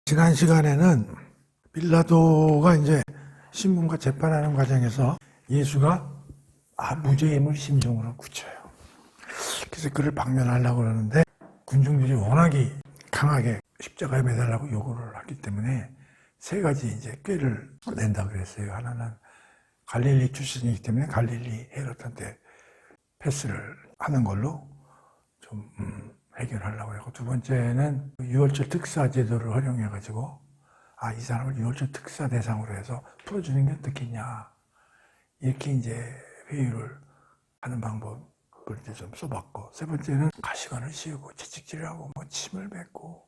지난 시간에는 빌라도가 이제 신문과 재판하는 과정에서 예수가 무죄임을 심정으로 굳혀요. 그래서 그를 방면하려고 그러는데 군중들이 워낙에 강하게 십자가에 매달라고 요구를 하기 때문에 세 가지 이제 꾀를 낸다 그랬어요. 하나는 갈릴리 출신이기 때문에 갈릴리 헤롯한테 패스를 하는 걸로 좀 해결하려고 하고, 두 번째는 유월절 특사 제도를 활용해가지고 이 사람을 유월절 특사 대상으로 해서 풀어주는 게 어떻겠냐, 이렇게 이제 회유를 하는 방법을 이제 좀 써봤고, 세 번째는 가시관을 씌우고 채찍질하고 뭐 침을 뱉고,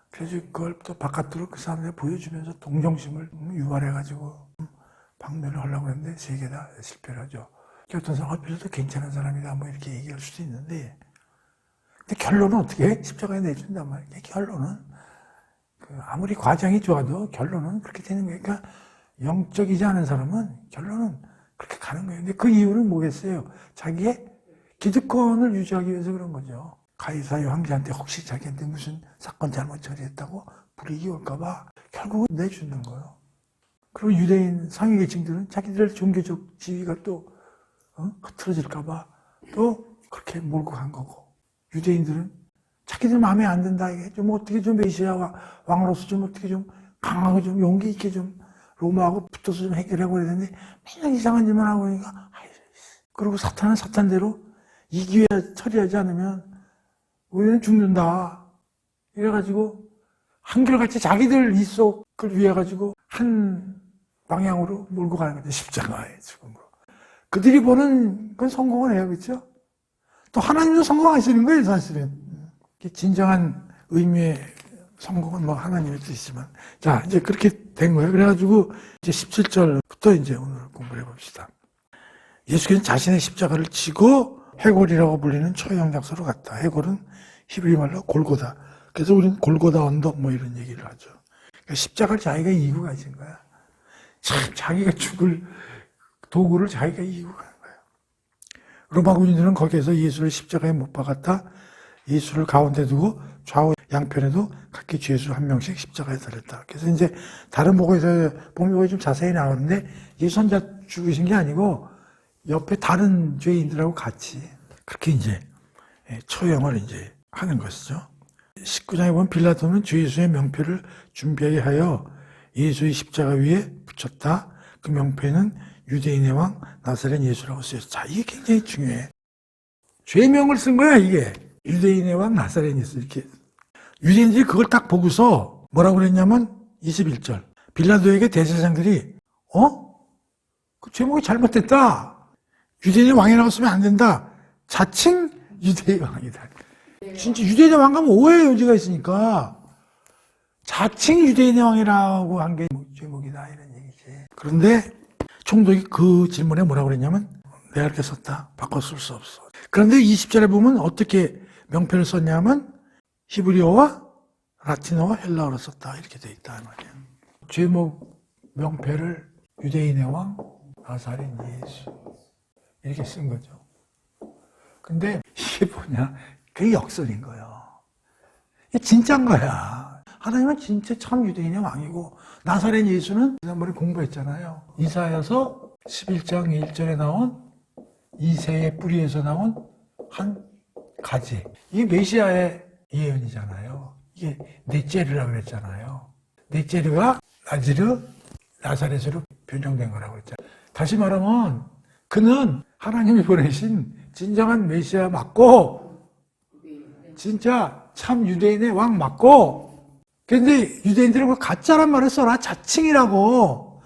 그래서 그걸 또 바깥으로 그 사람들 보여주면서 동정심을 유발해가지고 방면을 하려고 했는데 세 개 다 실패를 하죠. 어떤 사람 빌라도 괜찮은 사람이다 뭐 이렇게 얘기할 수도 있는데, 근데 결론은 어떻게 해? 십자가에 내준단 말이에요. 결론은 아무리 과정이 좋아도 결론은 그렇게 되는 거예요. 그러니까 영적이지 않은 사람은 결론은 그렇게 가는 거예요. 근데 그 이유는 뭐겠어요? 자기의 기득권을 유지하기 위해서 그런 거죠. 가이사의 황제한테 혹시 자기한테 무슨 사건 잘못 처리했다고 불이익이 올까봐 결국은 내주는 거예요. 그리고 유대인 상위 계층들은 자기들 종교적 지위가 또 흐트러질까봐 또 그렇게 몰고 간 거고, 유대인들은 자기들 마음에 안 든다, 이게 좀 어떻게 좀 메시아 왕으로서 좀 어떻게 좀 강하고 좀 용기 있게 좀 로마하고 붙어서 좀 해결하고 그랬는데 맨날 이상한 일만 하고 그러니까, 그리고 사탄은 사탄대로 이 기회에 처리하지 않으면 우리는 죽는다, 이래가지고 한결같이 자기들 이속을 위해 가지고 한 방향으로 몰고 가는 거죠. 십자가의 죽음으로. 그들이 보는 건 성공을 해요. 그렇죠? 또 하나님도 성공하시는 거예요, 사실은. 진정한 의미의 성공은 뭐 하나님의 뜻이지만. 자, 이제 그렇게 된 거예요. 그래가지고 이제 17절부터 이제 오늘 공부를 해봅시다. 예수께서는 자신의 십자가를 지고 해골이라고 불리는 처형 장소로 갔다. 해골은 히브리 말로 골고다. 그래서 우리는 골고다 언덕 뭐 이런 얘기를 하죠. 그러니까 십자가를 자기가 이기고 가신 거야. 참 자기가 죽을 도구를 자기가 이기고 가는 거예요. 로마 군인들은 거기에서 예수를 십자가에 못 박았다. 예수를 가운데 두고 좌우 양편에도 각기 죄수 한 명씩 십자가에 달렸다. 그래서 이제 다른 복음에서 보면 거기 좀 자세히 나오는데 예수 혼자 죽으신 게 아니고 옆에 다른 죄인들하고 같이 그렇게 이제 처형을 이제 하는 것이죠. 19장에 보면 빌라도는 주 예수의 명패를 준비하게 하여 예수의 십자가 위에 붙였다. 그 명패는 유대인의 왕 나사렛 예수라고 쓰였다. 자, 이게 굉장히 중요해. 죄명을 쓴 거야, 이게. 유대인의 왕 나사렛 예수, 이렇게. 유대인들이 그걸 딱 보고서 뭐라고 그랬냐면 21절. 빌라도에게 대제사장들이 그 제목이 잘못됐다. 유대인의 왕이라고 쓰면 안 된다. 자칭 유대의 왕이다. 진짜 유대인의 왕 가면 오해의 여지가 있으니까 자칭 유대인의 왕이라고 한 게 제목이다, 이런 얘기지. 그런데 총독이 그 질문에 뭐라고 그랬냐면 내가 이렇게 썼다. 바꿔 쓸 수 없어. 그런데 20절에 보면 어떻게 명패를 썼냐면 히브리어와 라틴어와 헬라어로 썼다, 이렇게 돼 있다 말이야. 제목 명패를 유대인의 왕 나사렛 예수 이렇게 쓴 거죠. 근데 이게 뭐냐? 그게 역설인 거예요. 이게 진짜인 거야. 하나님은 진짜 참 유대인의 왕이고, 나사렛 예수는 지난번에 공부했잖아요. 이사야서 11장 1절에 나온 이새의 뿌리에서 나온 한 가지. 이게 메시아의 예언이잖아요. 이게 넷제르라고 그랬잖아요. 넷제르가 나사렛으로 변형된 거라고 그랬잖아요. 다시 말하면 그는 하나님이 보내신 진정한 메시아 맞고, 진짜 참 유대인의 왕 맞고, 근데 유대인들은 그걸 가짜란 말을 써라. 자칭이라고.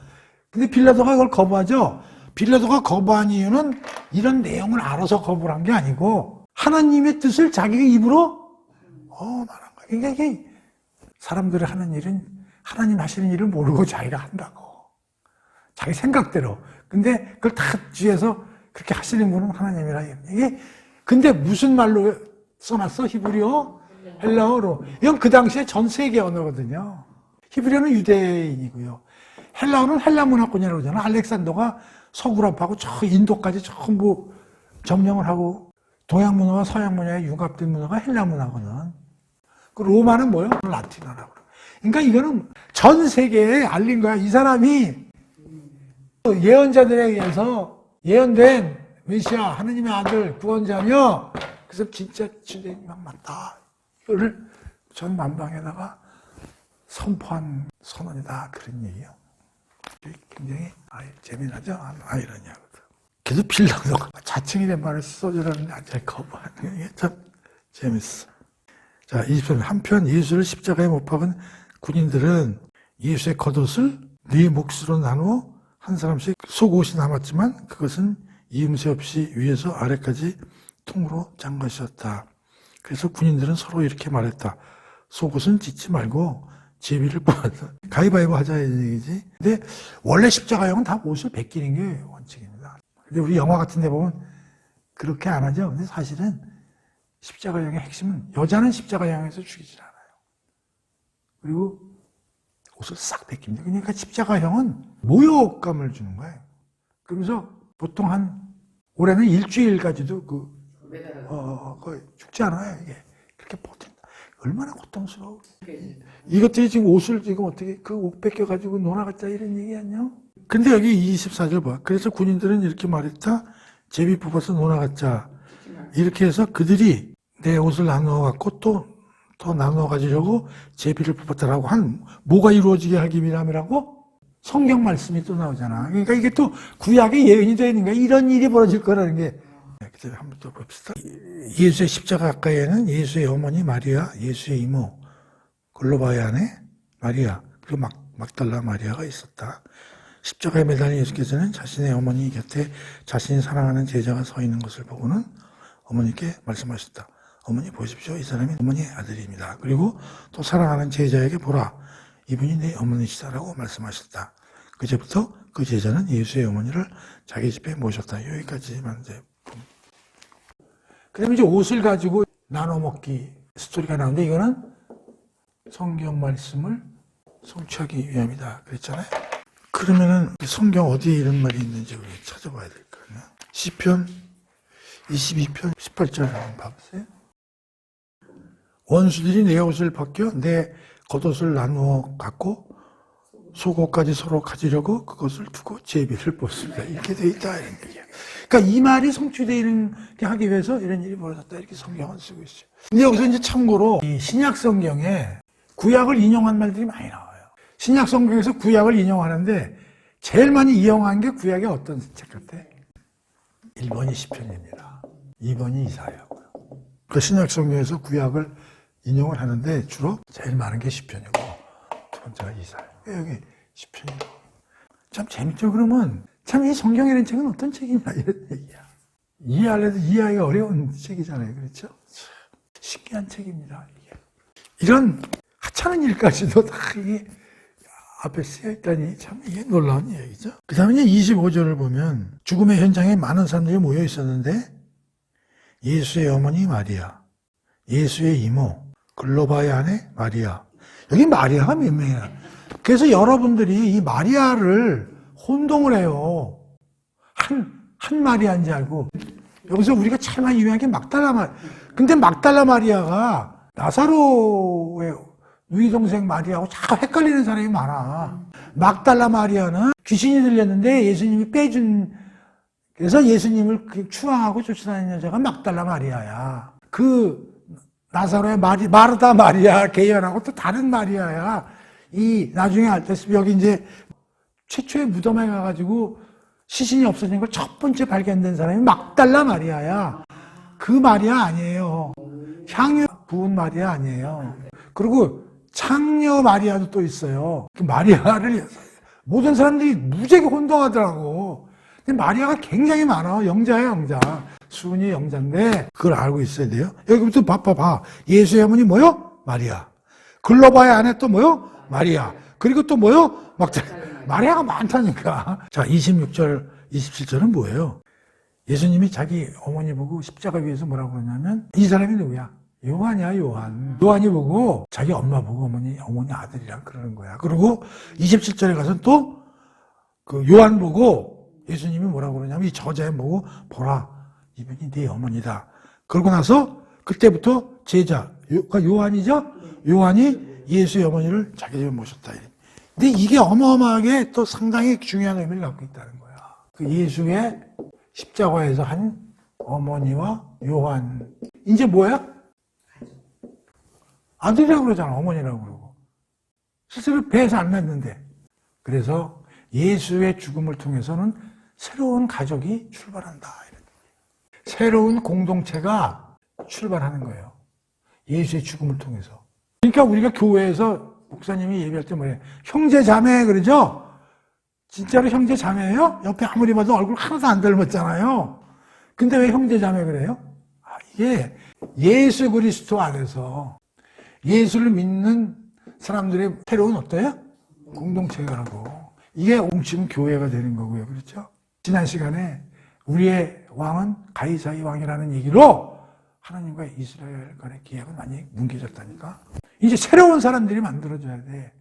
근데 빌라도가 그걸 거부하죠. 빌라도가 거부한 이유는 이런 내용을 알아서 거부를 한 게 아니고 하나님의 뜻을 자기가 입으로 말한 거야. 그러니까 이게 사람들이 하는 일은 하나님 하시는 일을 모르고 자기가 한다고. 자기 생각대로. 근데 그걸 다 뒤에서 그렇게 하시는 분은 하나님이라. 이게 근데 무슨 말로 써놨어? 히브리어? 헬라어로. 이건 그 당시에 전 세계 언어거든요. 히브리어는 유대인이고요. 헬라어는 헬라 문화권이라고 그러잖아. 알렉산더가 서구럽하고 저 인도까지 전부 점령을 하고 동양 문화와 서양 문화의 융합된 문화가 헬라 문화거든. 그 로마는 뭐예요? 라틴어라고. 그러니까 이거는 전 세계에 알린 거야. 이 사람이 예언자들에 의해서 예언된 메시아, 하느님의 아들, 구원자며, 그래서 진짜 주님이 맞다. 이거를 전 만방에다가 선포한 선언이다. 그런 얘기예요. 굉장히 재미나죠? 아이러니하거든. 그래서 빌라도 자칭이 된 말을 써주라는데 잘 거부하는 게 참 재밌어. 자, 20절. 한편 예수를 십자가에 못 박은 군인들은 예수의 겉옷을 네 몫으로 나누어 한 사람씩 속옷이 남았지만 그것은 이음새 없이 위에서 아래까지 통으로 짠 것이었다. 그래서 군인들은 서로 이렇게 말했다. 속옷은 찢지 말고 제비를 뽑아서 가위바위보 하자 이 얘기지. 근데 원래 십자가형은 다 옷을 벗기는 게 원칙입니다. 근데 우리 영화 같은 데 보면 그렇게 안 하죠. 근데 사실은 십자가형의 핵심은 여자는 십자가형에서 죽이질 않아요. 그리고 옷을 싹 벗깁니다. 그러니까 십자가형은 모욕감을 주는 거예요. 그러면서 보통 올해는 일주일까지도 죽지 않아요. 이게 그렇게 버틴다. 얼마나 고통스러워. 이것들이 지금 옷을 지금 어떻게 그 옷 벗겨가지고 놀아갔다 이런 얘기 아니야? 근데 여기 24절 봐. 그래서 군인들은 이렇게 말했다. 제비 뽑아서 놀아갔자. 이렇게 해서 그들이 내 옷을 나누어갖고 또 나누어 가지려고 제비를 뽑았다라고 뭐가 이루어지게 하기 위함이라고? 성경 말씀이 또 나오잖아. 그러니까 이게 또 구약의 예언이 되는 거야. 이런 일이 벌어질 거라는 게. 그래서 한번 또 봅시다. 예수의 십자가 가까이에는 예수의 어머니 마리아, 예수의 이모 글로바의 아내 마리아, 그리고 막달라 마리아가 있었다. 십자가에 매달린 예수께서는 자신의 어머니 곁에 자신이 사랑하는 제자가 서 있는 것을 보고는 어머니께 말씀하셨다. 어머니 보십시오. 이 사람이 어머니의 아들입니다. 그리고 또 사랑하는 제자에게 보라. 이분이 내 어머니시다라고 말씀하셨다. 그제부터 그 제자는 예수의 어머니를 자기 집에 모셨다. 여기까지만 이제. 그다음에 이제 옷을 가지고 나눠 먹기 스토리가 나오는데 이거는 성경 말씀을 성취하기 위함이다. 그랬잖아요. 그러면은 성경 어디에 이런 말이 있는지 우리 찾아봐야 될 거 아니야. 시편 22편 18절 한번 봐보세요. 원수들이 내 옷을 벗겨 내 겉옷을 나누어 갖고 속옷까지 서로 가지려고 그것을 두고 제비를 뽑습니다. 이렇게 돼 있다 이런 얘기야. 그러니까 이 말이 성취되는 게 하기 위해서 이런 일이 벌어졌다 이렇게 성경은 쓰고 있어요. 근데 여기서 이제 참고로 이 신약 성경에 구약을 인용한 말들이 많이 나와요. 신약 성경에서 구약을 인용하는데 제일 많이 인용한 게 구약의 어떤 책 같아? 1번이 시편입니다. 2번이 이사야고요. 그 신약 성경에서 구약을 인용을 하는데 주로 제일 많은 게 시편이고 두 번째가 이사야. 여기 시편이고. 참 재밌죠. 그러면 참 이 성경이라는 책은 어떤 책이냐 이런 얘기야. 이해하기가 어려운 책이잖아요. 그렇죠? 참 신기한 책입니다. 이게. 이런 하찮은 일까지도 다 이게 앞에 쓰여있다니 참 이게 놀라운 얘기죠. 그 다음에 25절을 보면 죽음의 현장에 많은 사람들이 모여 있었는데 예수의 어머니 마리아, 예수의 이모, 글로바의 아내 마리아. 여기 마리아가 몇 명이야. 그래서 여러분들이 이 마리아를 혼동을 해요. 한 마리아인 줄 알고. 여기서 우리가 참 유명한 게 막달라 마리아. 근데 막달라 마리아가 나사로의 누이 동생 마리아하고 자꾸 헷갈리는 사람이 많아. 막달라 마리아는 귀신이 들렸는데 예수님이 그래서 예수님을 추앙하고 쫓아다니는 여자가 막달라 마리아야. 그 나사로의 마르다 마리아 계열하고 또 다른 마리아야. 나중에 알다시피 여기 이제 최초의 무덤에 가가지고 시신이 없어진 걸 첫 번째 발견된 사람이 막달라 마리아야. 그 마리아 아니에요. 향유 부은 마리아 아니에요. 그리고 창녀 마리아도 또 있어요. 그 마리아를 모든 사람들이 무지하게 혼동하더라고. 근데 마리아가 굉장히 많아. 영자야, 영자. 수은이 영자인데 그걸 알고 있어야 돼요. 여기부터 봐봐. 예수의 어머니 뭐요? 마리아. 글로바의 아내 또 뭐요? 마리아. 그리고 또 뭐요? 마리아가 많다니까. 자, 26절, 27절은 뭐예요? 예수님이 자기 어머니 보고 십자가 위에서 뭐라고 그러냐면 이 사람이 누구야? 요한이야, 요한. 요한이 보고 자기 엄마 보고 어머니 아들이랑 그러는 거야. 그리고 27절에 가서 또 그 요한 보고 예수님이 뭐라고 그러냐면 이 저자에 보고 보라. 이분이 네 어머니다. 그러고 나서 그때부터 제자, 요한이죠? 요한이 예수의 어머니를 자기 집에 모셨다. 근데 이게 어마어마하게 또 상당히 중요한 의미를 갖고 있다는 거야. 그 예수의 십자가에서 한 어머니와 요한. 이제 뭐야? 아들이라고 그러잖아. 어머니라고 그러고. 실제로 배에서 안 났는데. 그래서 예수의 죽음을 통해서는 새로운 가족이 출발한다. 새로운 공동체가 출발하는 거예요. 예수의 죽음을 통해서. 그러니까 우리가 교회에서 목사님이 예배할 때 뭐예요? 형제 자매 그러죠? 진짜로 형제 자매예요? 옆에 아무리 봐도 얼굴 하나도 안 닮았잖아요. 근데 왜 형제 자매 그래요? 이게 예수 그리스도 안에서 예수를 믿는 사람들의 새로운 어때요? 공동체라고. 이게 옹치면 교회가 되는 거고요. 그렇죠? 지난 시간에 우리의 왕은 가이사의 왕이라는 얘기로 하나님과 이스라엘 간의 계약은 많이 뭉개졌다니까. 이제 새로운 사람들이 만들어져야 돼.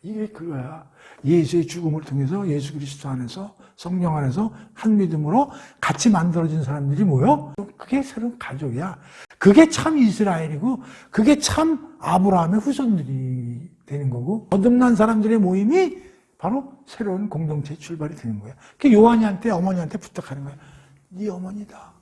이게 그거야. 예수의 죽음을 통해서 예수 그리스도 안에서 성령 안에서 한 믿음으로 같이 만들어진 사람들이 모여. 그게 새로운 가족이야. 그게 참 이스라엘이고 그게 참 아브라함의 후손들이 되는 거고 거듭난 사람들의 모임이 바로 새로운 공동체의 출발이 되는 거야. 그 요한이한테 어머니한테 부탁하는 거야. 네 어머니다.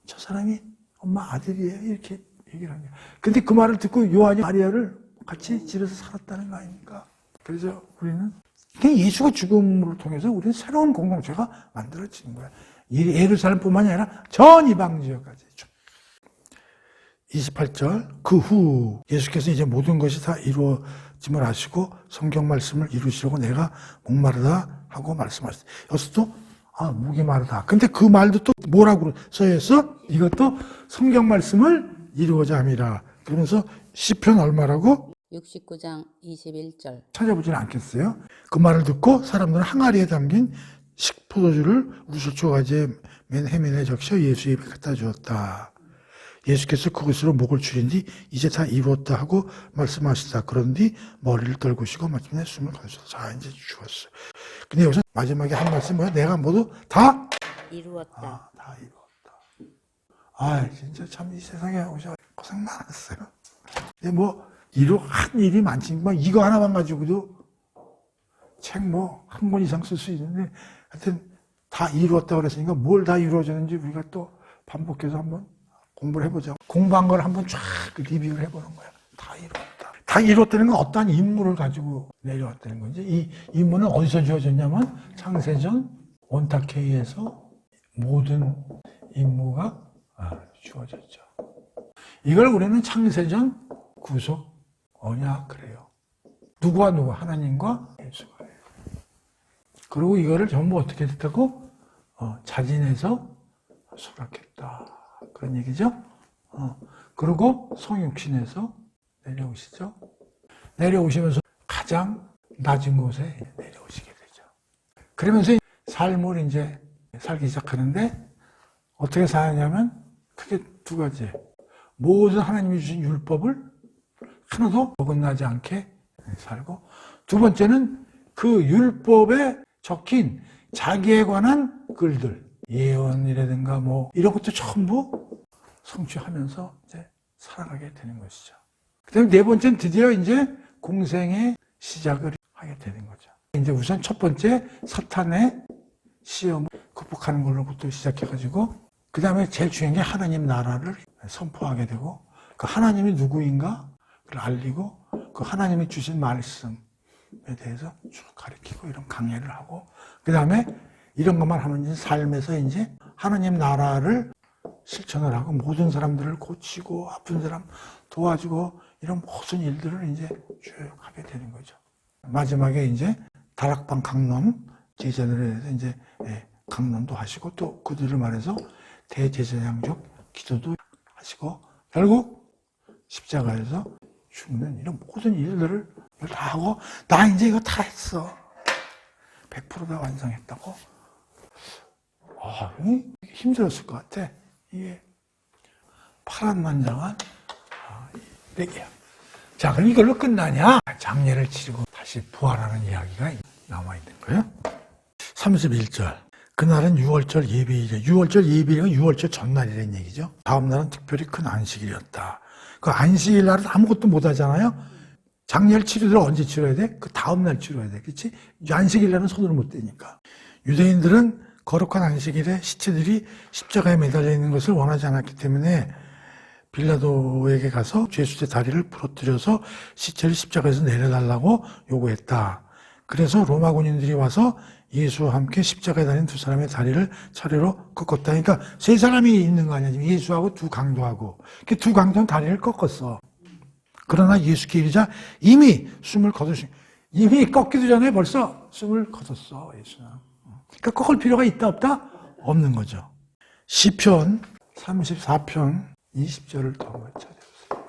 저 사람이 엄마 아들이에요. 이렇게 얘기를 하는 거야. 근데 그 말을 듣고 요한이 마리아를 같이 집에서 살았다는 거 아닙니까? 그래서 우리는 그냥 예수가 죽음을 통해서 우리는 새로운 공동체가 만들어지는 거야. 예루살렘뿐만이 아니라 전 이방 지역까지. 28절 그 후 예수께서 이제 모든 것이 다 이루어짐을 아시고 성경 말씀을 이루시려고 내가 목마르다 하고 말씀하셨어요. 여기서도 목이 마르다. 근데 그 말도 또 뭐라고 써있어? 이것도 성경 말씀을 이루고자 함이라. 그러면서 시편 얼마라고? 69장 21절. 찾아보지는 않겠어요? 그 말을 듣고 사람들은 항아리에 담긴 식포도주를 우슬초 가지에 맨 해면에 적셔 예수의 입에 갖다 주었다. 예수께서 그것으로 목을 줄인 뒤 이제 다 이루었다 하고 말씀하시다. 그런 뒤 머리를 떨구시고 마침내 숨을 거두셨다. 자, 이제 죽었어요. 근데 여기서 마지막에 한 말씀 뭐야? 내가 모두 다 이루었다. 다 이루었다. 진짜 참 이 세상에 오셔 고생 많았어요. 근데 한 일이 많지만 이거 하나만 가지고도 책 한 권 이상 쓸 수 있는데 하여튼 다 이루었다고 그랬으니까 뭘 다 이루어졌는지 우리가 또 반복해서 한번 공부를 해보자. 공부한 걸 한번 쫙 리뷰를 해보는 거야. 다 이루었다. 다 이루었다는 건 어떠한 임무를 가지고 내려왔다는 건지. 이 임무는 어디서 주어졌냐면 창세전 온타케이에서 모든 임무가 주어졌죠. 이걸 우리는 창세전 구속 언약 그래요. 누구와 누구? 하나님과 예수가. 그리고 이거를 전부 어떻게 됐다고? 자진해서 수락했다. 그런 얘기죠. 그리고 성육신에서 내려오시죠. 내려오시면서 가장 낮은 곳에 내려오시게 되죠. 그러면서 삶을 이제 살기 시작하는데 어떻게 사냐면 크게 두 가지. 모든 하나님이 주신 율법을 하나도 어긋나지 않게 살고, 두 번째는 그 율법에 적힌 자기에 관한 글들, 예언이라든가 이런 것도 전부 성취하면서 이제 살아가게 되는 것이죠. 그 다음에 네 번째는 드디어 이제 공생의 시작을 하게 되는 거죠. 이제 우선 첫 번째 사탄의 시험을 극복하는 걸로부터 시작해가지고, 그 다음에 제일 중요한 게 하나님 나라를 선포하게 되고, 그 하나님이 누구인가? 를 알리고 그 하나님이 주신 말씀에 대해서 쭉 가르치고 이런 강해를 하고, 그 다음에 이런 것만 하면 이제 삶에서 이제 하나님 나라를 실천을 하고 모든 사람들을 고치고 아픈 사람 도와주고 이런 모든 일들을 이제 쭉 하게 되는 거죠. 마지막에 이제 다락방 강론 제자들에 대해서 이제 강론도 하시고 또 그들을 말해서 대제사장적 기도도 하시고 결국 십자가에서 죽는 이런 모든 일들을 다 하고 나 이제 이거 다 했어. 100% 다 완성했다고. 힘들었을 것 같아. 이게 파란만장한 얘기야. 자, 그럼 이걸로 끝나냐? 장례를 치르고 다시 부활하는 이야기가 남아있는 거예요. 31절. 그날은 6월절 예배일이에요. 6월절 예배일은 6월절 전날이라는 얘기죠. 다음 날은 특별히 큰 안식일이었다. 그 안식일 날은 아무것도 못 하잖아요. 장례를 치르들 언제 치러야 돼? 그 다음날 치러야 돼. 그치? 안식일날은 손을 못 대니까. 유대인들은 거룩한 안식일에 시체들이 십자가에 매달려 있는 것을 원하지 않았기 때문에 빌라도에게 가서 죄수의 다리를 부러뜨려서 시체를 십자가에서 내려달라고 요구했다. 그래서 로마 군인들이 와서 예수와 함께 십자가에 달린 두 사람의 다리를 차례로 꺾었다. 그러니까 세 사람이 있는 거 아니야. 지금 예수하고 두 강도하고. 그 두 강도는 다리를 꺾었어. 그러나 예수께 이르자 이미 숨을 거두신, 이미 꺾기도 전에 벌써 숨을 거뒀어, 예수는. 그러니까 꺾을 필요가 있다, 없다? 없는 거죠. 시편 34편 20절을 더 찾아보세요.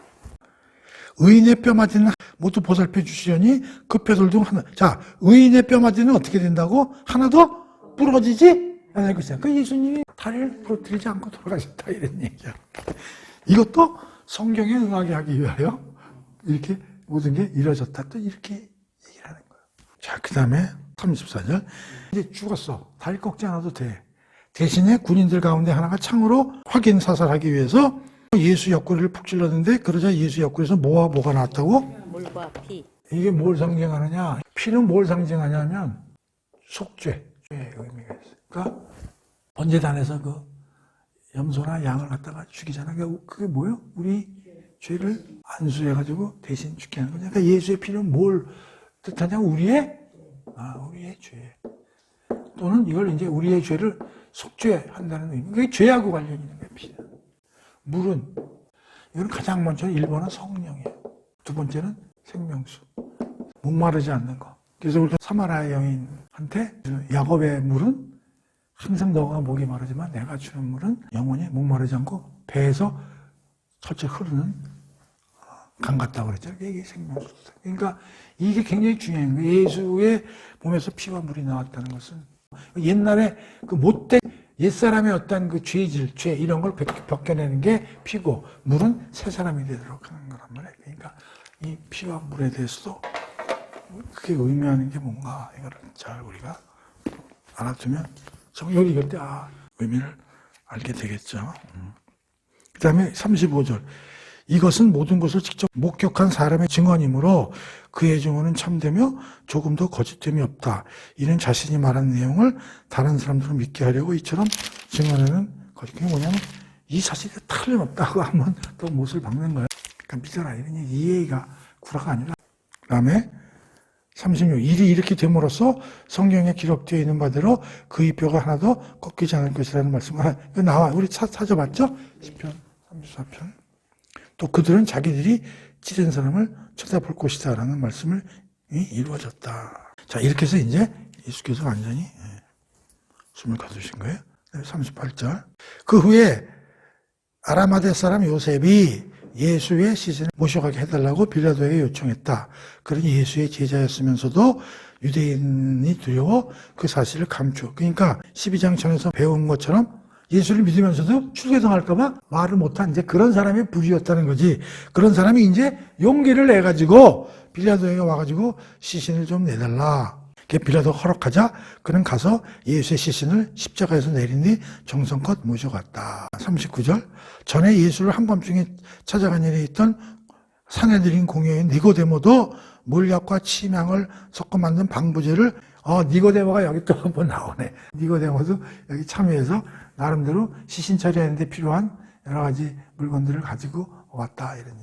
의인의 뼈마디는 모두 보살펴 주시려니 그 뼈들 중 하나. 자, 의인의 뼈마디는 어떻게 된다고? 하나도 부러지지 않을 것이다. 그 예수님이 다리를 부러뜨리지 않고 돌아가셨다, 이런 얘기야. 이것도 성경에 응하게 하기 위하여 이렇게 모든 게 이루어졌다. 또 이렇게 얘기를 하는 거예요. 자, 그 다음에 34절. 이제 죽었어. 다리 꺾지 않아도 돼. 대신에 군인들 가운데 하나가 창으로 확인 사살하기 위해서 예수 옆구리를 푹 찔렀는데, 그러자 예수 옆구리에서 뭐와 뭐가 나왔다고? 물과 피. 이게 뭘 상징하느냐? 피는 뭘 상징하냐면 속죄의 의미가 있어요. 그러니까 번제단에서 그 염소나 양을 갖다가 죽이잖아. 그게 뭐예요? 우리 죄를 안수해가지고 대신 죽게 하는 거죠. 그러니까 예수의 피는 뭘 뜻하냐면 우리의 죄. 또는 이걸 이제 우리의 죄를 속죄한다는 의미. 그게 죄하고 관련이 있는 거예요, 피는. 물은, 이건 가장 먼저 1번은 성령이에요. 두 번째는 생명수. 목마르지 않는 거. 그래서 우리가 사마리아 여인한테 야곱의 물은 항상 너가 목이 마르지만 내가 주는 물은 영원히 목마르지 않고 배에서 철철 흐르는 강 같다고 그랬죠. 이게 생명수. 그러니까 이게 굉장히 중요한 거예요. 예수의 몸에서 피와 물이 나왔다는 것은 옛날에 그 못된 옛사람의 어떤 그 죄질, 죄 이런 걸 벗겨내는 게 피고, 물은 새 사람이 되도록 하는 거란 말이에요. 그러니까 이 피와 물에 대해서도 그게 의미하는 게 뭔가 이거를 잘 우리가 알아두면 성경 읽을 때 의미를 알게 되겠죠. 그 다음에 35절. 이것은 모든 것을 직접 목격한 사람의 증언이므로 그의 증언은 참되며 조금도 거짓됨이 없다. 이는 자신이 말한 내용을 다른 사람들은 믿게 하려고 이처럼 증언하는 거짓. 그게 뭐냐면 이 사실이 틀림없다고 하면 또 못을 박는 거예요. 그러니까 믿어라. 이 얘기가 구라가 아니라. 그 다음에 36. 일이 이렇게 됨으로써 성경에 기록되어 있는 바대로 그의 뼈가 하나도 꺾이지 않을 것이라는 말씀을 나와. 우리 찾아봤죠? 시편 34편. 또 그들은 자기들이 찌른 사람을 쳐다볼 것이다 라는 말씀을 이루어졌다. 자, 이렇게 해서 이제 예수께서 완전히 숨을 거두신 거예요. 38절. 그 후에 아라마데 사람 요셉이 예수의 시신을 모셔가게 해달라고 빌라도에게 요청했다. 그러니 예수의 제자였으면서도 유대인이 두려워 그 사실을 감추어. 그러니까 12장 전에서 배운 것처럼 예수를 믿으면서도 출교당할까봐 말을 못한 이제 그런 사람이 불이었다는 거지. 그런 사람이 이제 용기를 내가지고 빌라도에게 와가지고 시신을 좀 내달라. 빌라도가 허락하자 그는 가서 예수의 시신을 십자가에서 내린 뒤 정성껏 모셔갔다. 39절. 전에 예수를 한밤중에 찾아간 일에 있던 사내들인 공회인 니고데모도 물약과 침향을 섞어 만든 방부제를 니고데모가 여기 또 한번 나오네. 니고데모도 여기 참여해서 나름대로 시신 처리하는데 필요한 여러 가지 물건들을 가지고 왔다, 이러니.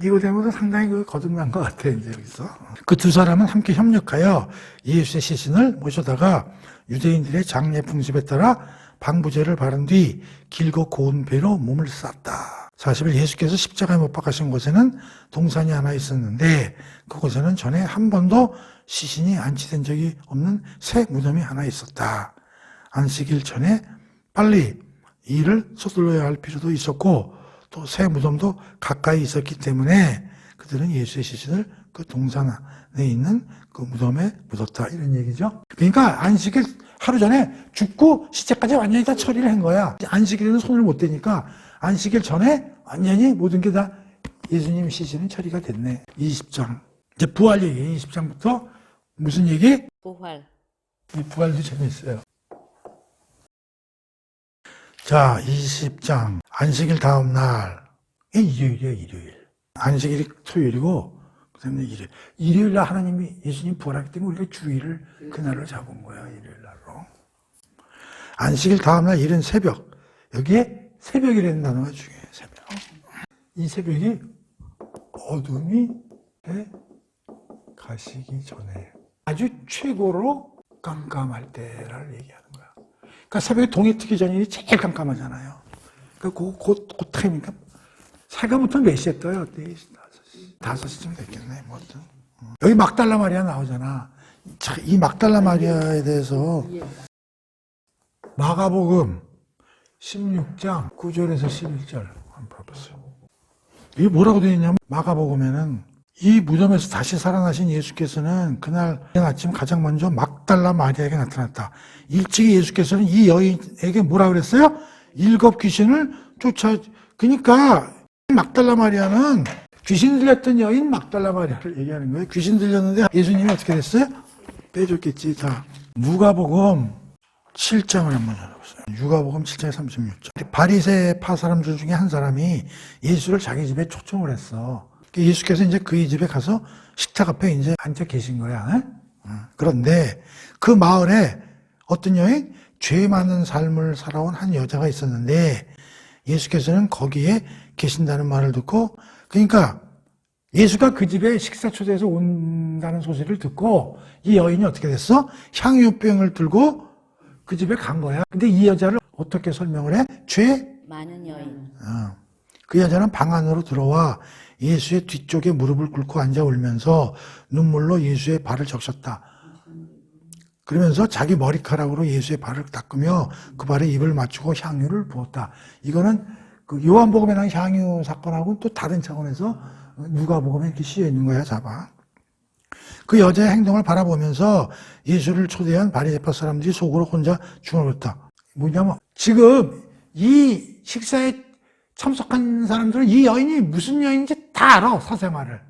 니고데모도 상당히 거듭난 것 같아, 이제 여기서. 그 두 사람은 함께 협력하여 예수의 시신을 모셔다가 유대인들의 장례 풍습에 따라 방부제를 바른 뒤 길고 고운 배로 몸을 쌌다. 40일 예수께서 십자가에 못 박으신 곳에는 동산이 하나 있었는데 그곳에는 전에 한 번도 시신이 안치된 적이 없는 새 무덤이 하나 있었다. 안식일 전에 빨리 일을 서둘러야 할 필요도 있었고 또 새 무덤도 가까이 있었기 때문에 그들은 예수의 시신을 그 동산 안에 있는 그 무덤에 묻었다, 이런 얘기죠. 그러니까 안식일 하루 전에 죽고 시체까지 완전히 다 처리를 한 거야. 안식일에는 손을 못 대니까 안식일 전에 완전히 모든 게 다 예수님 시신은 처리가 됐네. 20장. 이제 부활 얘기. 20장부터 무슨 얘기? 부활. 이 부활도 재밌어요. 자, 20장. 안식일 다음 날. 일요일이에요, 일요일. 안식일이 토요일이고 그다음에 일요일 날 하나님이 예수님 부활하기 때문에 우리가 주일을 그날로 잡은 거야. 일요일 날로. 안식일 다음 날 이른 새벽. 여기에 새벽이라는 단어가 중요해요. 새벽. 이 새벽이 어둠이 가시기 전에 아주 최고로 깜깜할 때를 얘기하는 거야. 그러니까 새벽에 동해 트기 전이 제일 깜깜하잖아요. 그러니까 그 타임이니까 새가부터 몇 시에 떠요? 4시. 5시쯤 됐겠네. 뭐든. 여기 막달라 마리아 나오잖아. 이 막달라 마리아에 대해서 마가복음 16장 9절에서 11절 한번 봐보세요. 이게 뭐라고 되어 있냐면 마가복음에는 이 무덤에서 다시 살아나신 예수께서는 그날 아침 가장 먼저 막달라 마리아에게 나타났다. 일찍이 예수께서는 이 여인에게 뭐라 그랬어요? 7 귀신을 그러니까 막달라 마리아는 귀신 들렸던 여인 막달라 마리아를 얘기하는 거예요. 귀신 들렸는데 예수님이 어떻게 됐어요? 빼줬겠지. 자, 누가복음 7장을 한번 열어보세요. 누가복음 7장 36절. 바리새파 사람들 중에 한 사람이 예수를 자기 집에 초청을 했어. 예수께서 이제 그의 집에 가서 식탁 앞에 이제 앉아 계신 거야. 그런데 그 마을에 어떤 여인? 죄 많은 삶을 살아온 한 여자가 있었는데 예수께서는 거기에 계신다는 말을 듣고, 그러니까 예수가 그 집에 식사 초대해서 온다는 소식을 듣고 이 여인이 어떻게 됐어? 향유병을 들고 그 집에 간 거야. 근데 이 여자를 어떻게 설명을 해? 죄 많은 여인. 그 여자는 방 안으로 들어와 예수의 뒤쪽에 무릎을 꿇고 앉아 울면서 눈물로 예수의 발을 적셨다. 그러면서 자기 머리카락으로 예수의 발을 닦으며 그 발에 입을 맞추고 향유를 부었다. 이거는 그 요한복음에 나온 향유 사건하고는 또 다른 차원에서 누가복음에 이렇게 씌여 있는 거야, 잡아. 그 여자의 행동을 바라보면서 예수를 초대한 바리새파 사람들이 속으로 혼자 중얼거렸다. 뭐냐면 지금 이 식사에 참석한 사람들은 이 여인이 무슨 여인인지 다 알아, 사생활을.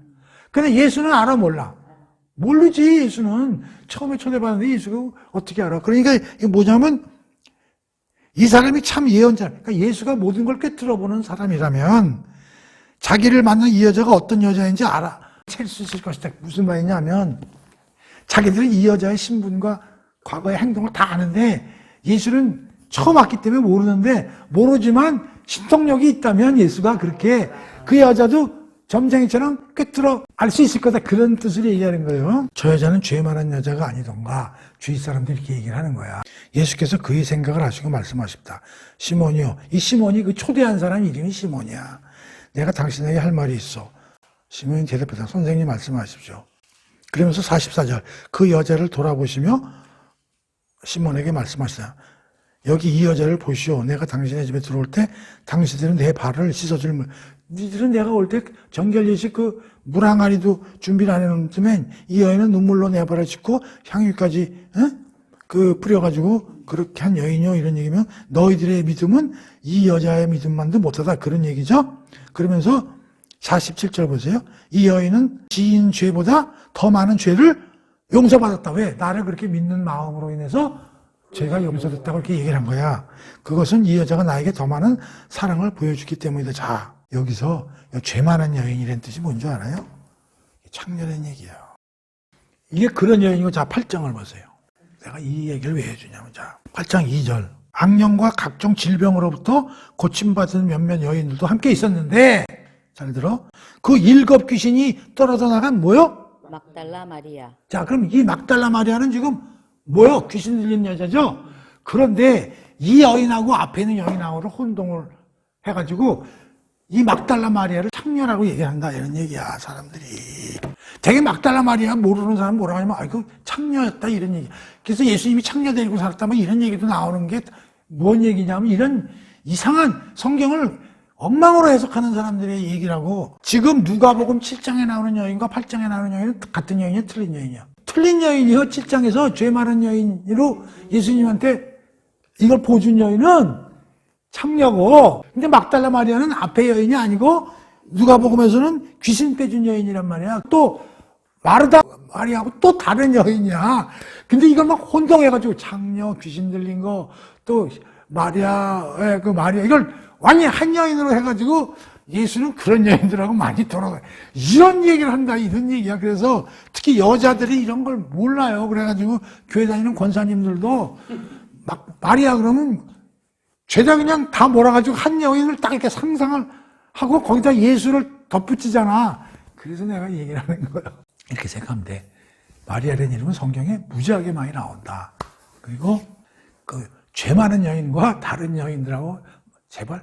근데 예수는 알아, 몰라? 모르지. 예수는 처음에 초대받았는데 예수가 어떻게 알아? 그러니까 이게 뭐냐면 이 사람이 참 예언자. 그러니까 예수가 모든 걸 꿰뚫어보는 사람이라면 자기를 만난 이 여자가 어떤 여자인지 알아. 챌 수 있을 것이다. 무슨 말이냐면 자기들은 이 여자의 신분과 과거의 행동을 다 아는데 예수는 처음 왔기 때문에 모르지만 신통력이 있다면 예수가 그렇게 그 여자도 점쟁이처럼 꿰뚫어 알 수 있을 거다. 그런 뜻을 얘기하는 거예요. 저 여자는 죄 많은 여자가 아니던가 주위 사람들이 이렇게 얘기를 하는 거야. 예수께서 그의 생각을 아시고 말씀하십니다. 시몬이요. 이 시몬이 그 초대한 사람 이름이 시몬이야. 내가 당신에게 할 말이 있어. 시몬이 대답했다. 선생님 말씀하십시오. 그러면서 44절 그 여자를 돌아보시며 시몬에게 말씀하시다. 여기 이 여자를 보시오. 내가 당신의 집에 들어올 때 당신들은 내 발을 씻어줄 물. 니들은 내가 올 때 정결예식 그 물 항아리도 준비를 안 해놓으면 이 여인은 눈물로 내 발을 씻고 향유까지 그 뿌려가지고 그렇게 한 여인이요. 이런 얘기면 너희들의 믿음은 이 여자의 믿음만도 못하다. 그런 얘기죠. 그러면서 47절 보세요. 이 여인은 지인 죄보다 더 많은 죄를 용서받았다. 왜? 나를 그렇게 믿는 마음으로 인해서 죄가 용서됐다고 이렇게 얘기를 한 거야. 그것은 이 여자가 나에게 더 많은 사랑을 보여주기 때문이다. 자, 여기서 죄 많은 여인이라는 뜻이 뭔지 알아요? 창녀라는 얘기예요. 이게 그런 여인이고, 자, 8장을 보세요. 내가 이 얘기를 왜 해주냐면, 자, 8장 2절. 악령과 각종 질병으로부터 고침받은 몇몇 여인들도 함께 있었는데, 잘 들어? 그 7 귀신이 떨어져 나간 뭐요? 막달라 마리아. 자, 그럼 이 막달라 마리아는 지금 뭐요? 귀신 들린 여자죠? 그런데 이 여인하고 앞에 있는 여인하고를 혼동을 해가지고 이 막달라 마리아를 창녀라고 얘기한다. 이런 얘기야, 사람들이. 되게 막달라 마리아 모르는 사람 뭐라고 하냐면, 아이고, 창녀였다. 이런 얘기. 그래서 예수님이 창녀 데리고 살았다면 이런 얘기도 나오는 게 뭔 얘기냐면 이런 이상한 성경을 엉망으로 해석하는 사람들의 얘기라고. 지금 누가복음 7장에 나오는 여인과 8장에 나오는 여인은 같은 여인이야, 틀린 여인이야? 틀린 여인이요. 7장에서 죄 많은 여인으로 예수님한테 이걸 보여준 여인은 창녀고, 근데 막달라 마리아는 앞에 여인이 아니고 누가복음에서는 귀신 빼준 여인이란 말이야. 또 마르다 마리아하고 또 다른 여인이야. 근데 이걸 막 혼동해가지고 창녀, 귀신 들린 거, 또 마리아 이걸 완전히 한 여인으로 해가지고 예수는 그런 여인들하고 많이 돌아가요. 이런 얘기를 한다, 이런 얘기야. 그래서 특히 여자들이 이런 걸 몰라요. 그래가지고 교회 다니는 권사님들도 막 마리아 그러면 죄다 그냥 다 몰아가지고 한 여인을 딱 이렇게 상상을 하고 거기다 예수를 덧붙이잖아. 그래서 내가 얘기를 하는 거예요. 이렇게 생각하면 돼. 마리아라는 이름은 성경에 무지하게 많이 나온다. 그리고 그 죄 많은 여인과 다른 여인들하고 제발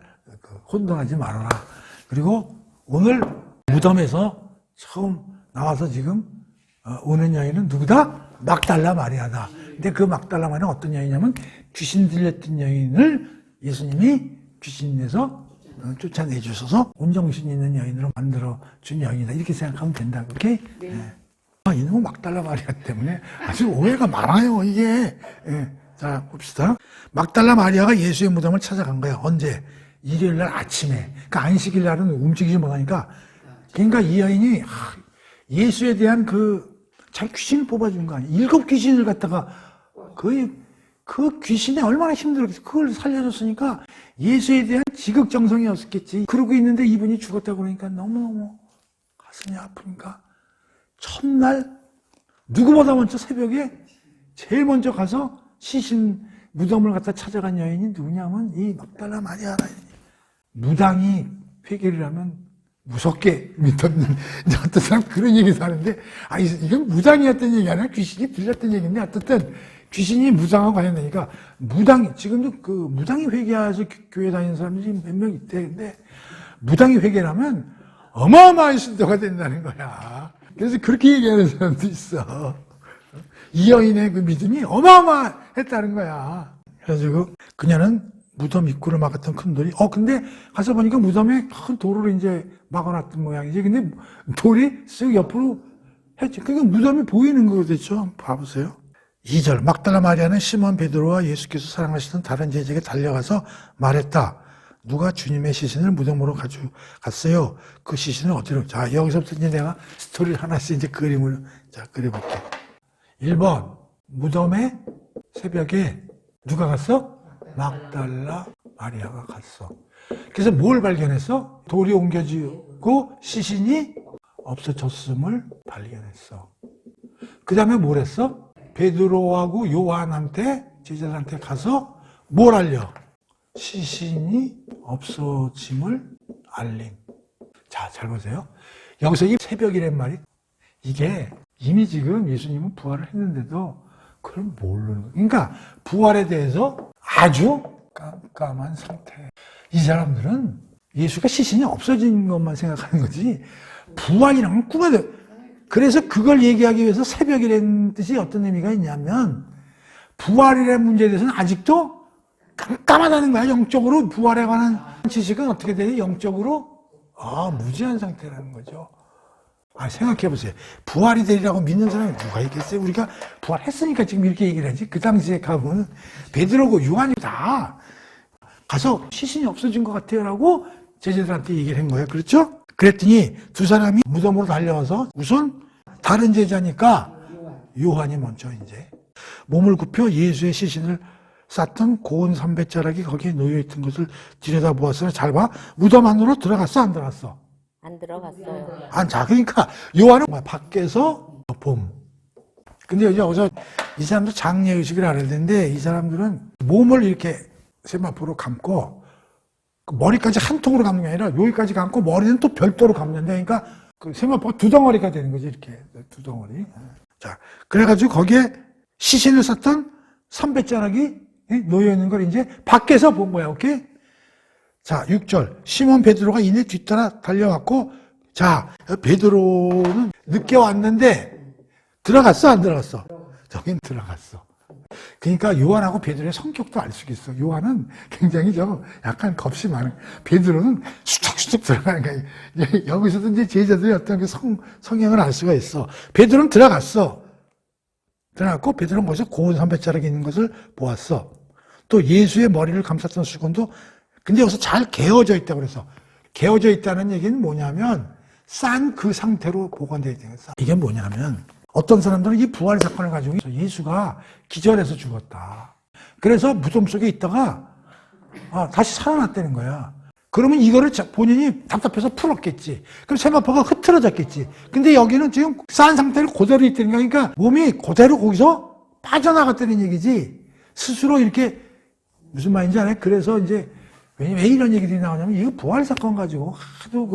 혼동하지 말아라. 그리고 오늘 무덤에서 처음 나와서 지금 오는 여인은 누구다? 막달라 마리아다. 근데 그 막달라 마리아는 어떤 여인이냐면 귀신 들렸던 여인을 예수님이 귀신에서 쫓아내 주셔서 온정신 있는 여인으로 만들어 준 여인이다. 이렇게 생각하면 된다. 그렇게? 네. 이놈은 막달라 마리아 때문에 아주 오해가 많아요, 이게. 예. 자, 봅시다. 막달라 마리아가 예수의 무덤을 찾아간 거야. 언제? 일요일 날 아침에. 그러니까 안식일 날은 움직이지 못하니까. 그러니까 이 여인이 예수에 대한 자기 귀신을 뽑아준 거 아니야. 7 귀신을 갖다가 그 귀신이 얼마나 힘들었겠어. 그걸 살려줬으니까 예수에 대한 지극정성이었겠지. 그러고 있는데 이분이 죽었다고 그러니까 너무너무 가슴이 아프니까 첫날 누구보다 먼저 새벽에 제일 먼저 가서 시신 무덤을 갖다 찾아간 여인이 누구냐면 이 막달라 마리아라. 무당이 회개를 하면 무섭게 믿었는 어떤 사람 그런 얘기도 하는데 이건 무당이었던 얘기 아니라 귀신이 들렸던 얘기인데 어쨌든 귀신이 무당하고 관련되니까 지금도 그 무당이 회개해서 교회 다니는 사람들이 몇 명 있대. 근데 무당이 회개를 하면 어마어마한 신도가 된다는 거야. 그래서 그렇게 얘기하는 사람도 있어. 이 여인의 그 믿음이 어마어마했다는 거야. 그래가지고 그녀는 무덤 입구를 막았던 큰 돌이 근데 가서 보니까 무덤에 큰 돌을 이제 막아놨던 모양이지. 근데 돌이 쓱 옆으로 했지. 그러니까 무덤이 보이는 거겠죠. 봐보세요. 2절 막달라 마리아는 시몬 베드로와 예수께서 사랑하시던 다른 제자에게 달려가서 말했다. 누가 주님의 시신을 무덤으로 가져갔어요. 그 시신을 어디로? 자, 여기서부터 이제 내가 스토리를 하나씩 이제 그림을 그려볼게. 1번 무덤에 새벽에 누가 갔어? 막달라 마리아가 갔어. 그래서 뭘 발견했어? 돌이 옮겨지고 시신이 없어졌음을 발견했어. 그 다음에 뭘 했어? 베드로하고 요한한테 제자들한테 가서 뭘 알려? 시신이 없어짐을 알림. 자, 잘 보세요. 여기서 이 새벽이란 말이 이게 이미 지금 예수님은 부활을 했는데도 그걸 모르는 거예요. 그러니까 부활에 대해서 아주 깜깜한 상태. 이 사람들은 예수가 시신이 없어진 것만 생각하는 거지 부활이라는 건 꿈에 그래서 그걸 얘기하기 위해서 새벽이라는 뜻이 어떤 의미가 있냐면 부활이라는 문제에 대해서는 아직도 깜깜하다는 거야. 영적으로 부활에 관한 지식은 어떻게 돼요? 영적으로 무지한 상태라는 거죠. 생각해보세요. 부활이 되리라고 믿는 사람이 누가 있겠어요? 우리가 부활했으니까 지금 이렇게 얘기를 하지. 그 당시에 가면 베드로고 요한이 다 가서 시신이 없어진 것 같아요 라고 제자들한테 얘기를 한 거예요. 그렇죠? 그랬더니 두 사람이 무덤으로 달려와서 우선 다른 제자니까 요한이 먼저 이제 몸을 굽혀 예수의 시신을 쌌던 고운 삼배자락이 거기에 놓여있던 것을 들여다보았으나 잘 봐. 무덤 안으로 들어갔어? 안 들어갔어? 안 들어갔어요. 자, 그러니까 요한은 밖에서 봄. 근데 여기서 이 사람도 장례의식을 알아야 되는데 이 사람들은 몸을 이렇게 세마포로 감고 머리까지 한 통으로 감는 게 아니라 여기까지 감고 머리는 또 별도로 감는데 그러니까 그 세마포가 두 덩어리가 되는 거지. 이렇게 두 덩어리. 자, 그래가지고 거기에 시신을 쌌던 삼배자락이 놓여있는 걸 이제 밖에서 본 거야. 오케이? 자, 6절. 시몬 베드로가 이내 뒤따라 달려왔고, 자, 베드로는 늦게 왔는데, 들어갔어? 안 들어갔어? 저긴 들어갔어. 그러니까 요한하고 베드로의 성격도 알 수 있어. 요한은 굉장히 약간 겁이 많은, 베드로는 수척수척 들어가는 거야. 여기서도 이제 제자들의 어떤 그 성향을 알 수가 있어. 베드로는 들어갔어. 들어갔고, 베드로는 거기서 고운 삼배자락이 있는 것을 보았어. 또 예수의 머리를 감쌌던 수건도 근데 여기서 잘 개어져 있다고 그래서 개어져 있다는 얘기는 뭐냐면 싼 그 상태로 보관되어 있는 거예요. 이게 뭐냐면 어떤 사람들은 이 부활 사건을 가지고 예수가 기절해서 죽었다. 그래서 무덤 속에 있다가 다시 살아났다는 거야. 그러면 이거를 본인이 답답해서 풀었겠지. 그럼 세마포가 흐트러졌겠지. 근데 여기는 지금 싼 상태로 그대로 있다는 거야. 그러니까 몸이 그대로 거기서 빠져나갔다는 얘기지. 스스로 이렇게 무슨 말인지 알아요? 그래서 이제 왜 이런 얘기들이 나오냐면 이거 부활 사건 가지고 하도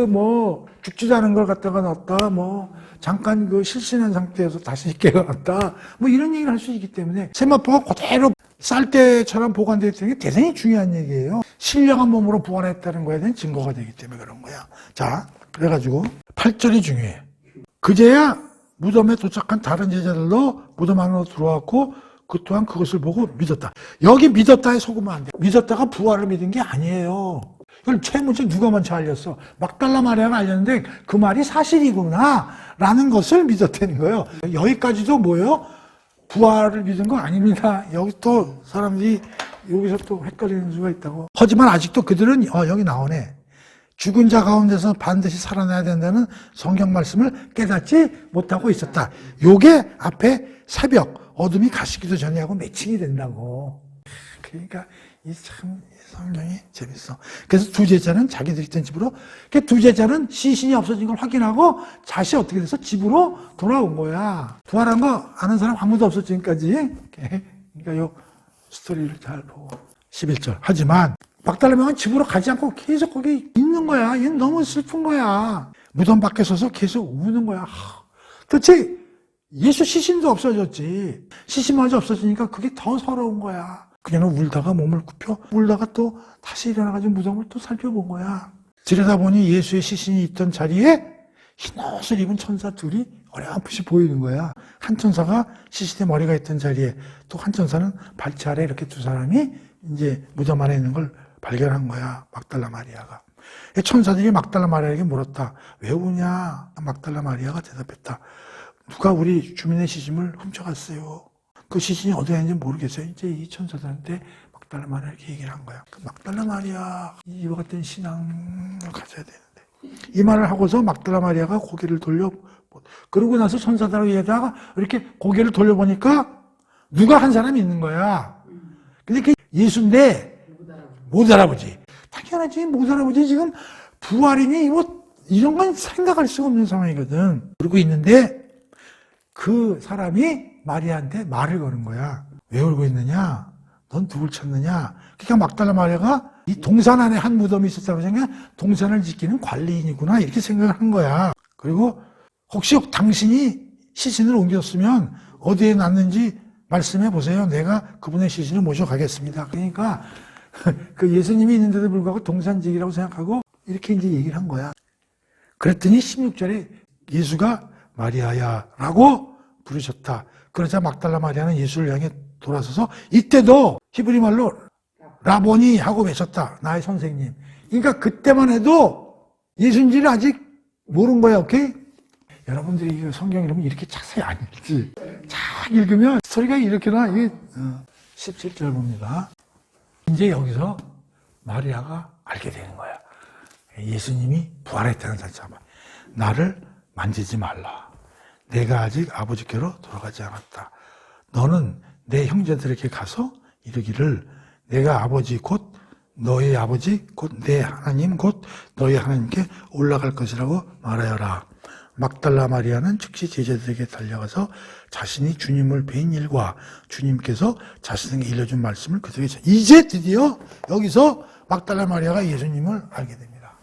뭐 죽지도 않은 걸 갖다가 넣었다. 뭐 잠깐 실신한 상태에서 다시 깨어났다. 뭐 이런 얘기를 할 수 있기 때문에 세마포가 그대로 쌀 때처럼 보관되어 있다는 게 대단히 중요한 얘기예요. 신령한 몸으로 부활했다는 거에 대한 증거가 되기 때문에 그런 거야. 자, 그래가지고 8절이 중요해. 그제야 무덤에 도착한 다른 제자들도 무덤 안으로 들어왔고 그 또한 그것을 보고 믿었다. 여기 믿었다에 속으면 안 돼. 믿었다가 부활을 믿은 게 아니에요. 이걸 최문제 누가 먼저 알렸어? 막달라 마리아가 알렸는데 그 말이 사실이구나 라는 것을 믿었다는 거예요. 여기까지도 뭐예요? 부활을 믿은 거 아닙니다. 여기 또 사람들이 여기서 또 헷갈리는 수가 있다고. 하지만 아직도 그들은 여기 나오네. 죽은 자 가운데서 반드시 살아나야 된다는 성경 말씀을 깨닫지 못하고 있었다. 요게 앞에 새벽 어둠이 가시기도 전에 하고 매칭이 된다고. 그러니까 이 성경이 재밌어. 그래서 두 제자는 자기들이 있던 집으로, 두 제자는 시신이 없어진 걸 확인하고 다시 어떻게 돼서 집으로 돌아온 거야. 부활한 거 아는 사람 아무도 없었 지금까지. 그러니까 요 스토리를 잘 보고. 11절. 하지만 막달라명은 집으로 가지 않고 계속 거기 있는 거야. 얘는 너무 슬픈 거야. 무덤 밖에 서서 계속 우는 거야. 도대체 예수 시신도 없어졌지. 시신마저 없어지니까 그게 더 서러운 거야. 그녀는 울다가 몸을 굽혀 울다가 또 다시 일어나가지고 무덤을 또 살펴본 거야. 들여다보니 예수의 시신이 있던 자리에 흰 옷을 입은 천사 둘이 어렴풋이 보이는 거야. 한 천사가 시신의 머리가 있던 자리에, 또 한 천사는 발치 아래 이렇게 두 사람이 이제 무덤 안에 있는 걸 발견한 거야. 막달라 마리아가. 천사들이 막달라 마리아에게 물었다. 왜 우냐? 막달라 마리아가 대답했다. 누가 우리 주민의 시신을 훔쳐갔어요. 그 시신이 어디에 있는지 모르겠어요. 이제 이 천사들한테 막달라 마리아에게 얘기를 한 거야. 막달라 마리아, 이와 같은 신앙을 가져야 되는데. 이 말을 하고서 막달라 마리아가 고개를 그러고 나서 천사들 위에다가 이렇게 고개를 돌려보니까 누가 한 사람이 있는 거야. 근데 그게 예수인데 못 알아보지. 당연하지. 못 알아보지. 지금 부활이니 뭐 이런 건 생각할 수가 없는 상황이거든. 그러고 있는데 그 사람이 마리아한테 말을 거는 거야. 왜 울고 있느냐? 넌 누굴 찾느냐? 그러니까 막달라 마리아가 이 동산 안에 한 무덤이 있었다고 생각, 동산을 지키는 관리인이구나 이렇게 생각을 한 거야. 그리고 혹시 당신이 시신을 옮겼으면 어디에 놨는지 말씀해 보세요. 내가 그분의 시신을 모셔가겠습니다. 그러니까 그 예수님이 있는데도 불구하고 동산직이라고 생각하고 이렇게 이제 얘기를 한 거야. 그랬더니 16절에 예수가 마리아야 라고 부르셨다. 그러자 막달라 마리아는 예수를 향해 돌아서서 이때도 히브리 말로 라보니 하고 외쳤다. 나의 선생님. 그러니까 그때만 해도 예수인지를 아직 모른 거야. 오케이? 여러분들이 이 성경 이러면 이렇게 자세히 안 읽지. 잘 읽으면 스토리가 이렇게나 이게 17절 봅니다. 이제 여기서 마리아가 알게 되는 거야. 예수님이 부활했다는 사실. 나를 만지지 말라. 내가 아직 아버지께로 돌아가지 않았다. 너는 내 형제들에게 가서 이르기를 내가 아버지 곧 너의 아버지 곧 내 하나님 곧 너의 하나님께 올라갈 것이라고 말하여라. 막달라 마리아는 즉시 제자들에게 달려가서 자신이 주님을 뵌 일과 주님께서 자신에게 일러준 말씀을 그들에게 이제 드디어 여기서 막달라 마리아가 예수님을 알게 됩니다.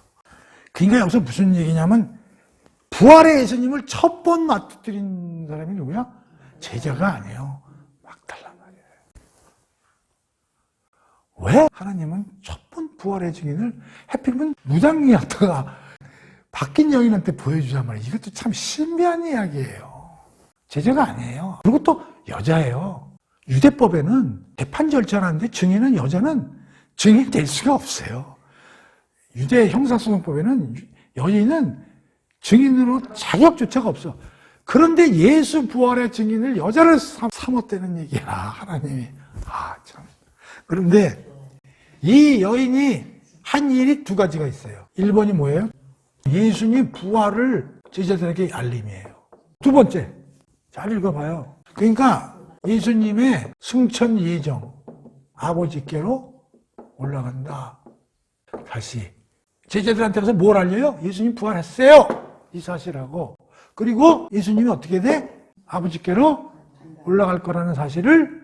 그러니까 여기서 무슨 얘기냐면 부활의 예수님을 첫 번 맞닥뜨린 사람이 누구야? 제자가 아니에요. 막달라 마리아예요. 왜? 하나님은 첫 번 부활의 증인을 하필이면 무당이었다가 바뀐 여인한테 보여주자 말이에요. 이것도 참 신비한 이야기예요. 제자가 아니에요. 그리고 또 여자예요. 유대법에는 재판 절차라는데 증인은 여자는 증인 될 수가 없어요. 유대 형사소송법에는 여인은 증인으로 자격조차가 없어. 그런데 예수 부활의 증인을 여자를 삼았다는 얘기야. 하나님이. 참. 그런데 이 여인이 한 일이 두 가지가 있어요. 1번이 뭐예요? 예수님 부활을 제자들에게 알림이에요. 두 번째, 잘 읽어봐요. 그러니까 예수님의 승천 예정, 아버지께로 올라간다. 다시 제자들한테 가서 뭘 알려요? 예수님 부활했어요. 이 사실하고. 그리고 예수님이 어떻게 돼? 아버지께로 올라갈 거라는 사실을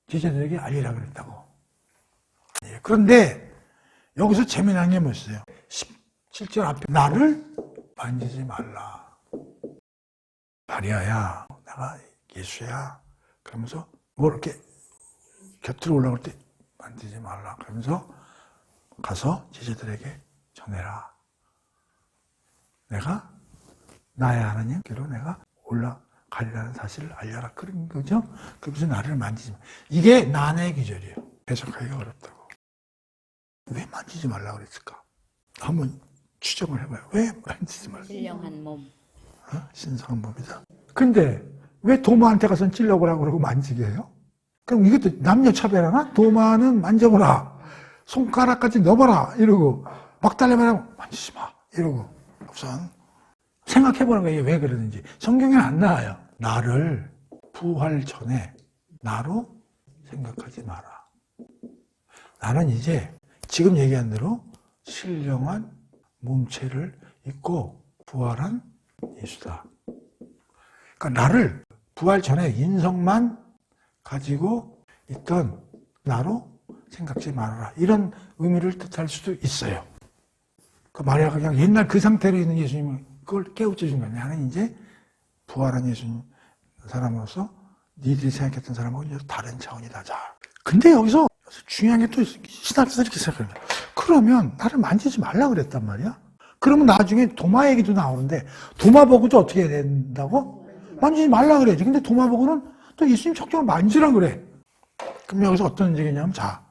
제자들에게 알리라 그랬다고. 예, 그런데 여기서 재미난 게 뭐였어요? 17절 앞에 나를 만지지 말라. 마리아야, 내가 예수야. 그러면서 뭐 이렇게 곁으로 올라올 때 만지지 말라. 그러면서 가서 제자들에게 전해라. 내가 나의 하나님께로 내가 올라가리라는 사실을 알려라. 그런 거죠. 그러면서 나를 만지지 말라. 이게 난의 기절이에요. 해석하기가 어렵다고. 왜 만지지 말라 그랬을까? 한번 추정을 해봐요. 왜 만지지 말라? 신령한 몸. 신성한 몸이다. 근데 왜 도마한테 가서 찔러보라고 그러고 만지게 해요? 그럼 이것도 남녀 차별하나? 도마는 만져보라. 손가락까지 넣어봐라. 이러고 막달래만 만지지 마. 이러고 우선 생각해보는 거예요. 왜 그러는지. 성경에는 안 나와요. 나를 부활 전에 나로 생각하지 마라. 나는 이제 지금 얘기한 대로 신령한 몸체를 입고 부활한 예수다. 그러니까 나를 부활 전에 인성만 가지고 있던 나로 생각지 말아라. 이런 의미를 뜻할 수도 있어요. 그 마리아가 그냥 옛날 그 상태로 있는 예수님을 그걸 깨우쳐 준 거야. 나는 이제 부활한 예수님 사람으로서 니들이 생각했던 사람하고 이제 다른 차원이다. 자. 근데 여기서 중요한 게 또 신학자들이 이렇게 생각해요. 그러면 나를 만지지 말라 그랬단 말이야. 그러면 나중에 도마 얘기도 나오는데 도마 보고도 어떻게 해야 된다고? 만지지 말라 그래야지. 근데 도마 보고는 또 예수님 적정을 만지라 그래. 그럼 여기서 어떤 얘기냐면 자,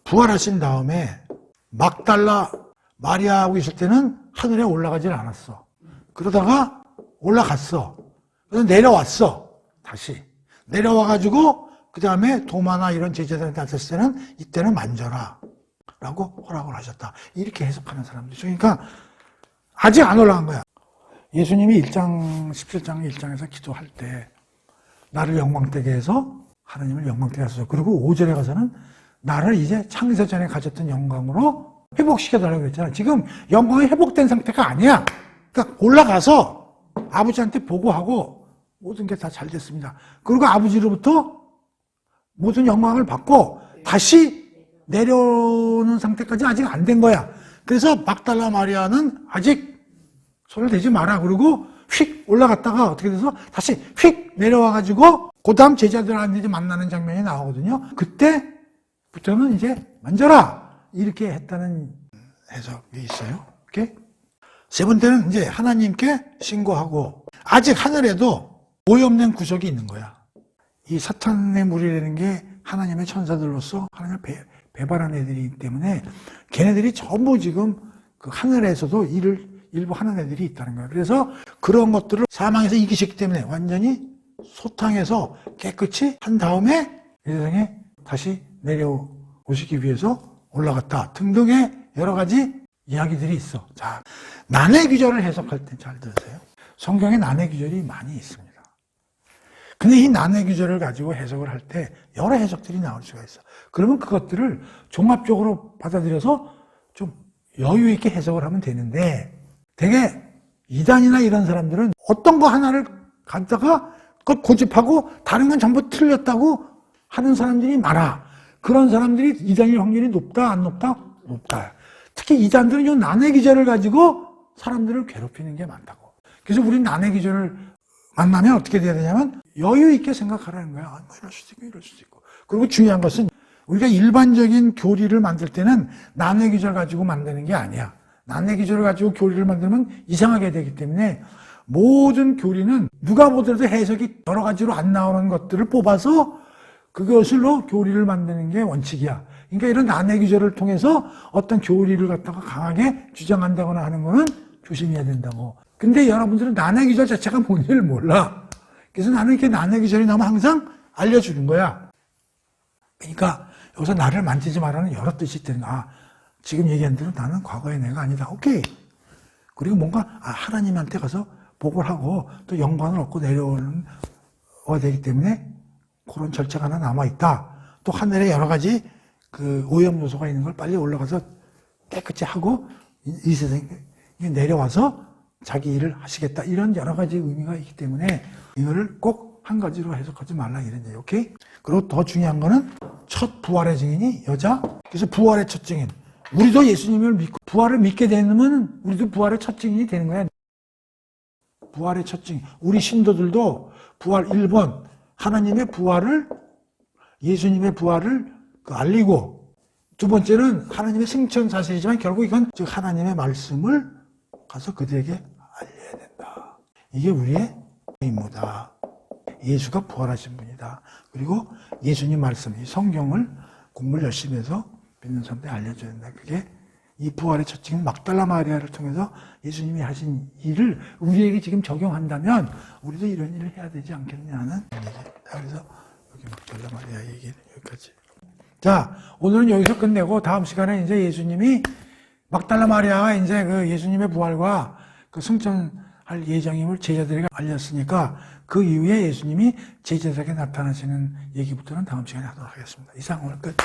부활하신 다음에 막달라 마리아하고 있을 때는 하늘에 올라가질 않았어. 그러다가 올라갔어. 그래서 내려왔어. 다시. 내려와가지고 그 다음에 도마나 이런 제자들한테 왔을 때는 이때는 만져라. 라고 허락을 하셨다. 이렇게 해석하는 사람들이 있어요. 그러니까 아직 안 올라간 거야. 예수님이 17장 1장에서 기도할 때 나를 영광되게 해서 하나님을 영광되게 하소서. 그리고 5절에 가서는 나를 이제 창세전에 가졌던 영광으로 회복시켜달라고 그랬잖아. 지금 영광이 회복된 상태가 아니야. 그러니까 올라가서 아버지한테 보고하고 모든 게 다 잘 됐습니다. 그리고 아버지로부터 모든 영광을 받고 다시 내려오는 상태까지 아직 안 된 거야. 그래서 막달라 마리아는 아직 손을 대지 마라. 그러고 휙 올라갔다가 어떻게 돼서 다시 휙 내려와가지고 그 다음 제자들한테 이제 만나는 장면이 나오거든요. 그때부터는 이제 만져라. 이렇게 했다는 해석이 있어요. 이렇게. 세 번째는 이제 하나님께 신고하고 아직 하늘에도 오염된 구석이 있는 거야. 이 사탄의 무리라는 게 하나님의 천사들로서 하나님을 배반한 애들이기 때문에 걔네들이 전부 지금 그 하늘에서도 일부 하는 애들이 있다는 거예요. 그래서 그런 것들을 사망에서 이기셨기 때문에 완전히 소탕해서 깨끗이 한 다음에 이 세상에 다시 내려오시기 위해서 올라갔다 등등의 여러 가지 이야기들이 있어. 자, 난의 기절을 해석할 때 잘 들으세요. 성경에 난의 기절이 많이 있습니다. 근데 이 난의 기절을 가지고 해석을 할 때 여러 해석들이 나올 수가 있어. 그러면 그것들을 종합적으로 받아들여서 좀 여유 있게 해석을 하면 되는데 되게 이단이나 이런 사람들은 어떤 거 하나를 갖다가 그걸 고집하고 다른 건 전부 틀렸다고 하는 사람들이 많아. 그런 사람들이 이단일 확률이 높다 안 높다? 높다. 특히 이단들은 이 난의 기절을 가지고 사람들을 괴롭히는 게 많다고. 그래서 우리는 난의 기절을 만나면 어떻게 돼야 되냐면 여유 있게 생각하라는 거야. 뭐 이럴 수도 있고 이럴 수도 있고. 그리고 중요한 것은 우리가 일반적인 교리를 만들 때는 난의 기절 가지고 만드는 게 아니야. 난의 기절을 가지고 교리를 만들면 이상하게 되기 때문에 모든 교리는 누가 보더라도 해석이 여러 가지로 안 나오는 것들을 뽑아서 그것으로 교리를 만드는 게 원칙이야. 그러니까 이런 난의 기절을 통해서 어떤 교리를 갖다가 강하게 주장한다거나 하는 거는 조심해야 된다고. 근데 여러분들은 난의 기절 자체가 뭔지를 몰라. 그래서 나는 이렇게 난의 기절이 나면 항상 알려주는 거야. 그러니까 여기서 나를 만지지 말라는 여러 뜻이 있다는 거야. 지금 얘기한 대로 나는 과거의 내가 아니다. 오케이. 그리고 뭔가 하나님한테 가서 복을 하고 또 영광을 얻고 내려오는 거 되기 때문에 그런 절차가 하나 남아있다. 또 하늘에 여러 가지 그 오염 요소가 있는 걸 빨리 올라가서 깨끗이 하고 이 세상에 내려와서 자기 일을 하시겠다. 이런 여러 가지 의미가 있기 때문에 이거를 꼭 한 가지로 해석하지 말라 이런 얘기. 오케이? 그리고 더 중요한 거는 첫 부활의 증인이 여자. 그래서 부활의 첫 증인. 우리도 예수님을 믿고 부활을 믿게 되면 우리도 부활의 첫 증인이 되는 거야. 부활의 첫 증인. 우리 신도들도 부활 1번 하나님의 부활을 예수님의 부활을 알리고 두 번째는 하나님의 승천 사실이지만 결국 이건 즉 하나님의 말씀을 가서 그들에게 알려야 된다. 이게 우리의 임무다. 예수가 부활하신 분이다. 그리고 예수님 말씀, 이 성경을 공부를 열심히 해서 믿는 사람들에 알려줘야 된다. 그게 이 부활의 첫 증인 막달라 마리아를 통해서 예수님이 하신 일을 우리에게 지금 적용한다면 우리도 이런 일을 해야 되지 않겠냐는 얘기입니다. 그래서 여기 막달라 마리아 얘기는 여기까지. 자, 오늘은 여기서 끝내고 다음 시간에 이제 예수님이 막달라 마리아가 이제 그 예수님의 부활과 그 승천할 예정임을 제자들에게 알렸으니까 그 이후에 예수님이 제자들에게 나타나시는 얘기부터는 다음 시간에 하도록 하겠습니다. 이상 오늘 끝.